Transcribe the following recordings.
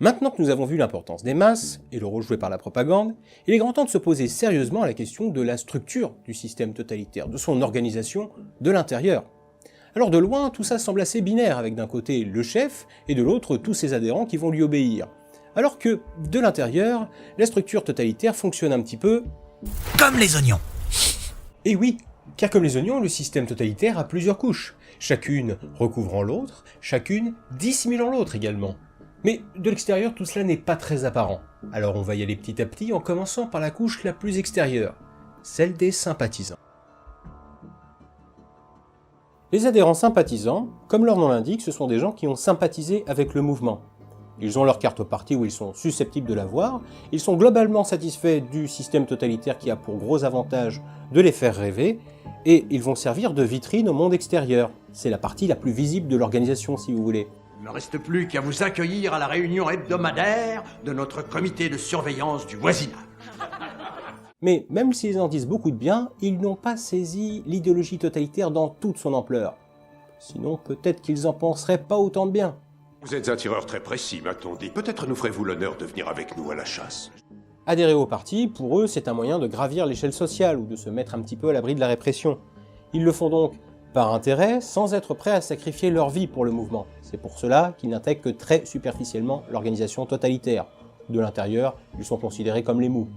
Maintenant que nous avons vu l'importance des masses et le rôle joué par la propagande, il est grand temps de se poser sérieusement la question de la structure du système totalitaire, de son organisation de l'intérieur. Alors de loin, tout ça semble assez binaire, avec d'un côté le chef et de l'autre tous ses adhérents qui vont lui obéir. Alors que, de l'intérieur, la structure totalitaire fonctionne un petit peu... comme les oignons. Et oui, car comme les oignons, le système totalitaire a plusieurs couches, chacune recouvrant l'autre, chacune dissimulant l'autre également. Mais de l'extérieur, tout cela n'est pas très apparent. Alors on va y aller petit à petit en commençant par la couche la plus extérieure, celle des sympathisants. Les adhérents sympathisants, comme leur nom l'indique, ce sont des gens qui ont sympathisé avec le mouvement. Ils ont leur carte au parti où ils sont susceptibles de l'avoir, ils sont globalement satisfaits du système totalitaire qui a pour gros avantage de les faire rêver, et ils vont servir de vitrine au monde extérieur. C'est la partie la plus visible de l'organisation si vous voulez. Il ne reste plus qu'à vous accueillir à la réunion hebdomadaire de notre comité de surveillance du voisinage. Mais même s'ils en disent beaucoup de bien, ils n'ont pas saisi l'idéologie totalitaire dans toute son ampleur. Sinon peut-être qu'ils en penseraient pas autant de bien. Vous êtes un tireur très précis, m'a-t-on dit. Peut-être nous ferez-vous l'honneur de venir avec nous à la chasse. Adhérer au parti, pour eux, c'est un moyen de gravir l'échelle sociale ou de se mettre un petit peu à l'abri de la répression. Ils le font donc par intérêt, sans être prêts à sacrifier leur vie pour le mouvement. C'est pour cela qu'ils n'intègrent que très superficiellement l'organisation totalitaire. De l'intérieur, ils sont considérés comme les mous.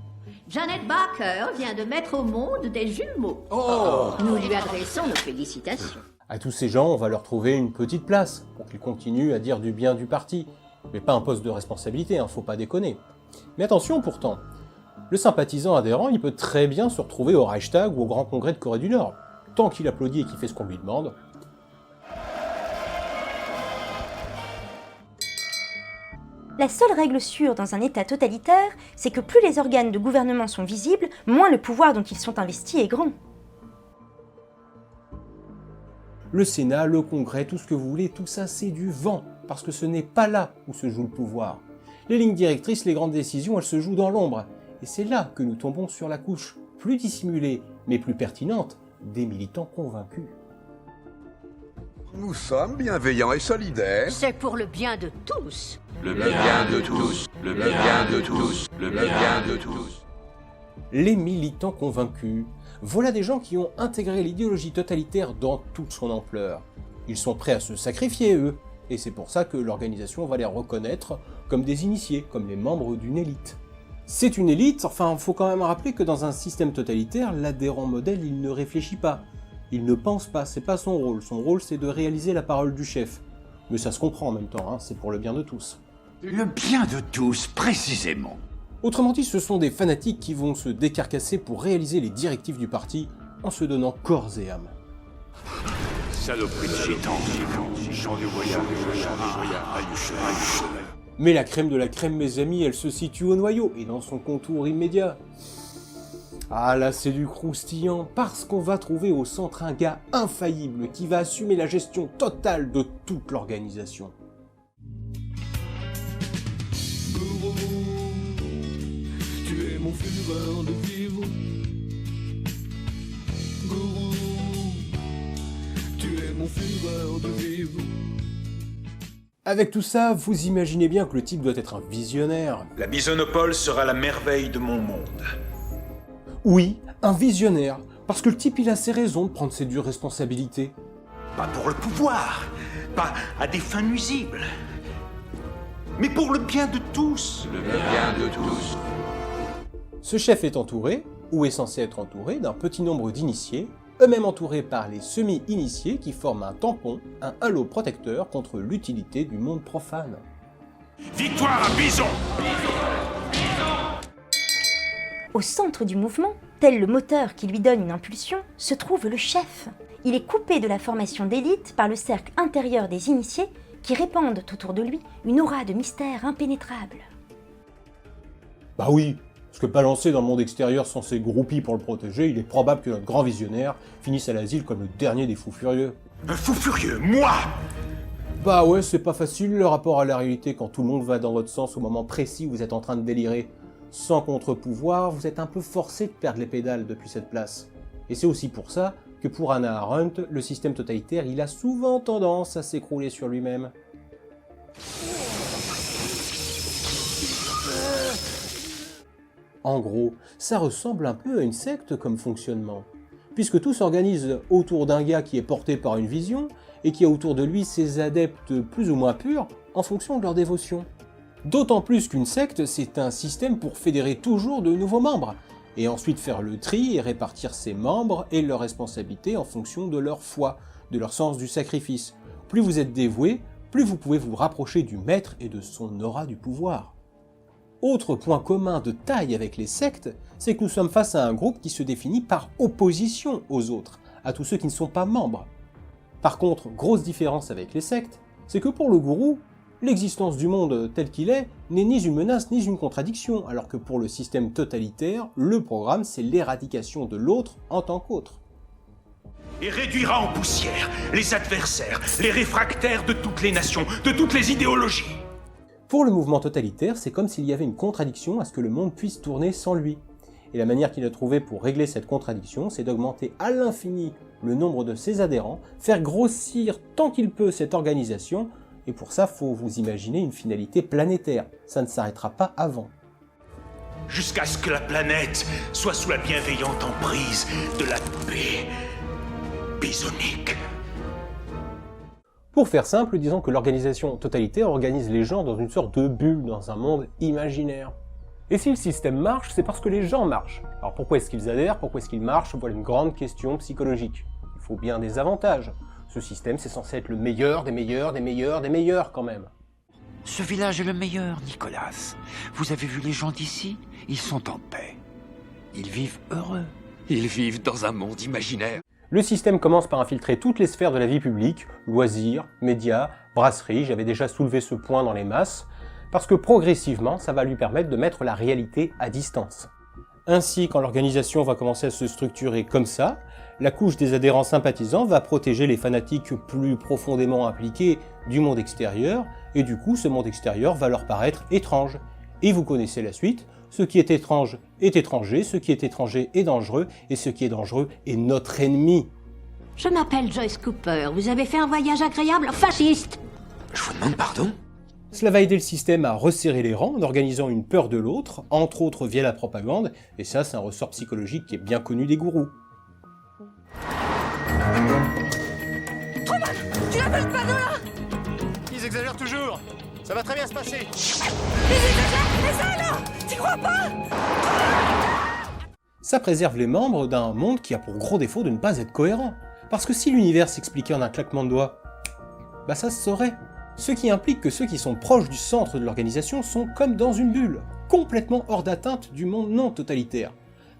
Janet Barker vient de mettre au monde des jumeaux. Nous lui adressons nos félicitations. À tous ces gens, on va leur trouver une petite place, pour qu'ils continuent à dire du bien du parti. Mais pas un poste de responsabilité, faut pas déconner. Mais attention pourtant, le sympathisant adhérent, il peut très bien se retrouver au Reichstag ou au Grand Congrès de Corée du Nord. Tant qu'il applaudit et qu'il fait ce qu'on lui demande. La seule règle sûre dans un État totalitaire, c'est que plus les organes de gouvernement sont visibles, moins le pouvoir dont ils sont investis est grand. Le Sénat, le Congrès, tout ce que vous voulez, tout ça c'est du vent, parce que ce n'est pas là où se joue le pouvoir. Les lignes directrices, les grandes décisions, elles se jouent dans l'ombre. Et c'est là que nous tombons sur la couche plus dissimulée, mais plus pertinente, des militants convaincus. Nous sommes bienveillants et solidaires. C'est pour le bien de tous. Le bien de tous, le bien de tous, le bien de tous. Les militants convaincus. Voilà des gens qui ont intégré l'idéologie totalitaire dans toute son ampleur. Ils sont prêts à se sacrifier, eux, et c'est pour ça que l'organisation va les reconnaître comme des initiés, comme les membres d'une élite. C'est une élite, faut quand même rappeler que dans un système totalitaire, l'adhérent modèle, il ne réfléchit pas. Il ne pense pas, c'est pas son rôle. Son rôle, c'est de réaliser la parole du chef. Mais ça se comprend en même temps, c'est pour le bien de tous. Le bien de tous, précisément. Autrement dit, ce sont des fanatiques qui vont se décarcasser pour réaliser les directives du parti en se donnant corps et âme. Saloperie de chétan, gens de voyage, Mais la crème de la crème, mes amis, elle se situe au noyau et dans son contour immédiat. Ah là, c'est du croustillant, parce qu'on va trouver au centre un gars infaillible qui va assumer la gestion totale de toute l'organisation. Gourou, tu es mon fureur de vivre. Gourou, tu es mon fureur de vivre. Avec tout ça, vous imaginez bien que le type doit être un visionnaire. La Bisonopole sera la merveille de mon monde. Oui, un visionnaire, parce que le type il a ses raisons de prendre ses dures responsabilités. Pas pour le pouvoir, pas à des fins nuisibles, mais pour le bien de tous. Le bien de tous. Ce chef est entouré, ou est censé être entouré, d'un petit nombre d'initiés, eux-mêmes entourés par les semi-initiés qui forment un tampon, un halo protecteur contre l'utilité du monde profane. Victoire à Bison! Au centre du mouvement, tel le moteur qui lui donne une impulsion, se trouve le chef. Il est coupé de la formation d'élite par le cercle intérieur des initiés qui répandent autour de lui une aura de mystère impénétrable. Bah oui, parce que balancé dans le monde extérieur sans ses groupies pour le protéger, il est probable que notre grand visionnaire finisse à l'asile comme le dernier des fous furieux. Un fou furieux, moi! Bah ouais, c'est pas facile le rapport à la réalité quand tout le monde va dans votre sens au moment précis où vous êtes en train de délirer. Sans contre-pouvoir, vous êtes un peu forcé de perdre les pédales depuis cette place. Et c'est aussi pour ça que pour Hannah Arendt, le système totalitaire, il a souvent tendance à s'écrouler sur lui-même. En gros, ça ressemble un peu à une secte comme fonctionnement, puisque tout s'organise autour d'un gars qui est porté par une vision, et qui a autour de lui ses adeptes plus ou moins purs, en fonction de leur dévotion. D'autant plus qu'une secte, c'est un système pour fédérer toujours de nouveaux membres, et ensuite faire le tri et répartir ses membres et leurs responsabilités en fonction de leur foi, de leur sens du sacrifice. Plus vous êtes dévoué, plus vous pouvez vous rapprocher du maître et de son aura du pouvoir. Autre point commun de taille avec les sectes, c'est que nous sommes face à un groupe qui se définit par opposition aux autres, à tous ceux qui ne sont pas membres. Par contre, grosse différence avec les sectes, c'est que pour le gourou, l'existence du monde tel qu'il est n'est ni une menace ni une contradiction, alors que pour le système totalitaire, le programme c'est l'éradication de l'autre en tant qu'autre. Et réduira en poussière les adversaires, les réfractaires de toutes les nations, de toutes les idéologies. Pour le mouvement totalitaire, c'est comme s'il y avait une contradiction à ce que le monde puisse tourner sans lui. Et la manière qu'il a trouvée pour régler cette contradiction, c'est d'augmenter à l'infini le nombre de ses adhérents, faire grossir tant qu'il peut cette organisation, et pour ça, faut vous imaginer une finalité planétaire. Ça ne s'arrêtera pas avant. Jusqu'à ce que la planète soit sous la bienveillante emprise de la paix bisonique. Pour faire simple, disons que l'organisation totalitaire organise les gens dans une sorte de bulle, dans un monde imaginaire. Et si le système marche, c'est parce que les gens marchent. Alors pourquoi est-ce qu'ils adhèrent, pourquoi est-ce qu'ils marchent? Voilà une grande question psychologique. Il faut bien des avantages. Ce système, c'est censé être le meilleur des meilleurs des meilleurs des meilleurs quand même. Ce village est le meilleur, Nicolas. Vous avez vu les gens d'ici? Ils sont en paix. Ils vivent heureux. Ils vivent dans un monde imaginaire. Le système commence par infiltrer toutes les sphères de la vie publique, loisirs, médias, brasseries, j'avais déjà soulevé ce point dans les masses, parce que progressivement, ça va lui permettre de mettre la réalité à distance. Ainsi, quand l'organisation va commencer à se structurer comme ça, la couche des adhérents sympathisants va protéger les fanatiques plus profondément impliqués du monde extérieur, et du coup, ce monde extérieur va leur paraître étrange. Et vous connaissez la suite, ce qui est étrange est étranger, ce qui est étranger est dangereux, et ce qui est dangereux est notre ennemi. Je m'appelle Joyce Cooper. Vous avez fait un voyage agréable, fasciste. Je vous demande pardon? Cela va aider le système à resserrer les rangs en organisant une peur de l'autre, entre autres via la propagande, et ça c'est un ressort psychologique qui est bien connu des gourous. Truman, tu l'appelles pas de là? Ils exagèrent toujours. Ça va très bien se passer. Ils exagèrent? Et ça alors? T'y crois pas? Ça préserve les membres d'un monde qui a pour gros défaut de ne pas être cohérent. Parce que si l'univers s'expliquait en un claquement de doigts, bah ça se saurait. Ce qui implique que ceux qui sont proches du centre de l'organisation sont comme dans une bulle, complètement hors d'atteinte du monde non totalitaire.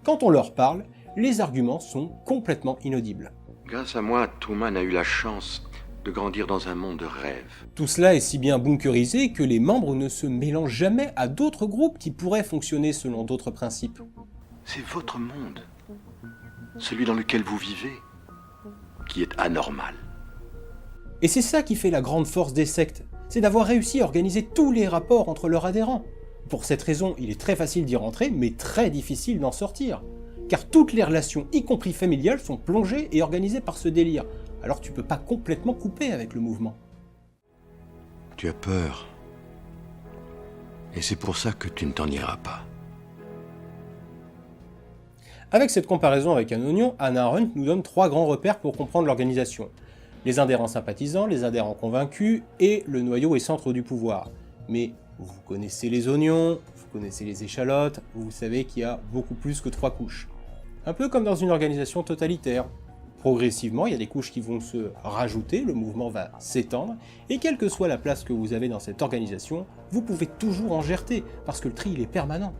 Quand on leur parle, les arguments sont complètement inaudibles. Grâce à moi, Truman a eu la chance de grandir dans un monde de rêve. Tout cela est si bien bunkerisé que les membres ne se mélangent jamais à d'autres groupes qui pourraient fonctionner selon d'autres principes. C'est votre monde, celui dans lequel vous vivez, qui est anormal. Et c'est ça qui fait la grande force des sectes, c'est d'avoir réussi à organiser tous les rapports entre leurs adhérents. Pour cette raison, il est très facile d'y rentrer, mais très difficile d'en sortir. Car toutes les relations, y compris familiales, sont plongées et organisées par ce délire. Alors tu peux pas complètement couper avec le mouvement. Tu as peur. Et c'est pour ça que tu ne t'en iras pas. Avec cette comparaison avec un oignon, Hannah Arendt nous donne 3 grands repères pour comprendre l'organisation. Les adhérents sympathisants, les adhérents convaincus et le noyau et centre du pouvoir. Mais vous connaissez les oignons, vous connaissez les échalotes, vous savez qu'il y a beaucoup plus que 3 couches. Un peu comme dans une organisation totalitaire. Progressivement, il y a des couches qui vont se rajouter, le mouvement va s'étendre, et quelle que soit la place que vous avez dans cette organisation, vous pouvez toujours en gerter, parce que le tri il est permanent.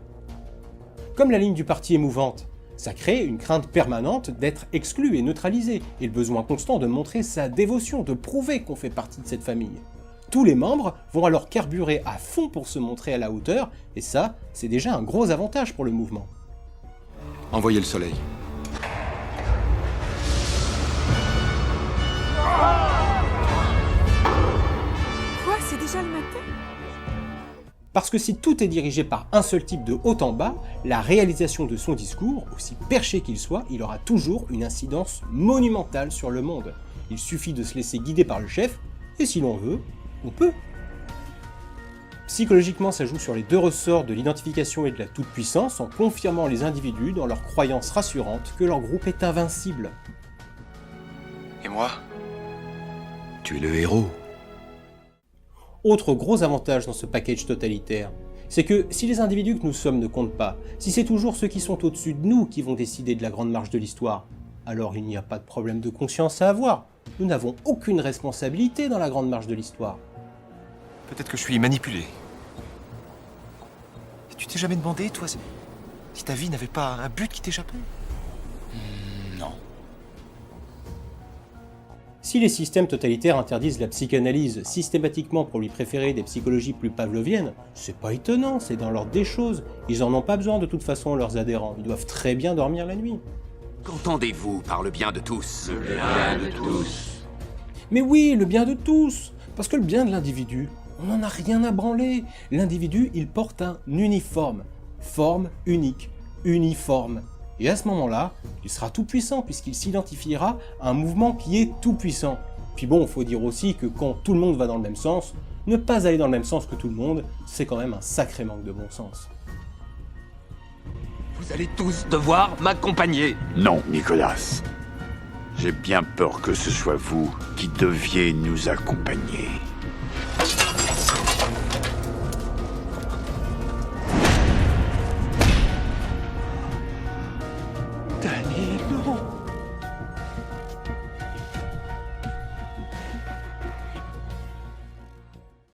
Comme la ligne du parti est mouvante, ça crée une crainte permanente d'être exclu et neutralisé, et le besoin constant de montrer sa dévotion, de prouver qu'on fait partie de cette famille. Tous les membres vont alors carburer à fond pour se montrer à la hauteur, et ça, c'est déjà un gros avantage pour le mouvement. Envoyez le soleil. Quoi, c'est déjà le matin? Parce que si tout est dirigé par un seul type de haut en bas, la réalisation de son discours, aussi perché qu'il soit, il aura toujours une incidence monumentale sur le monde. Il suffit de se laisser guider par le chef, et si l'on veut, on peut. Psychologiquement, ça joue sur les deux ressorts de l'identification et de la toute-puissance en confirmant les individus dans leur croyance rassurante que leur groupe est invincible. Et moi? Tu es le héros. Autre gros avantage dans ce package totalitaire, c'est que si les individus que nous sommes ne comptent pas, si c'est toujours ceux qui sont au-dessus de nous qui vont décider de la grande marche de l'histoire, alors il n'y a pas de problème de conscience à avoir. Nous n'avons aucune responsabilité dans la grande marche de l'histoire. Peut-être que je suis manipulé. Tu t'es jamais demandé, toi, si ta vie n'avait pas un but qui t'échappait? Non. Si les systèmes totalitaires interdisent la psychanalyse systématiquement pour lui préférer des psychologies plus pavloviennes, c'est pas étonnant, c'est dans l'ordre des choses. Ils en ont pas besoin de toute façon, leurs adhérents. Ils doivent très bien dormir la nuit. Qu'entendez-vous par le bien de tous? Le bien de tous. Mais oui, le bien de tous. Parce que le bien de l'individu, on n'en a rien à branler. L'individu, il porte un uniforme. Forme unique. Uniforme. Et à ce moment-là, il sera tout puissant puisqu'il s'identifiera à un mouvement qui est tout puissant. Puis bon, il faut dire aussi que quand tout le monde va dans le même sens, ne pas aller dans le même sens que tout le monde, c'est quand même un sacré manque de bon sens. Vous allez tous devoir m'accompagner. Non, Nicolas. J'ai bien peur que ce soit vous qui deviez nous accompagner.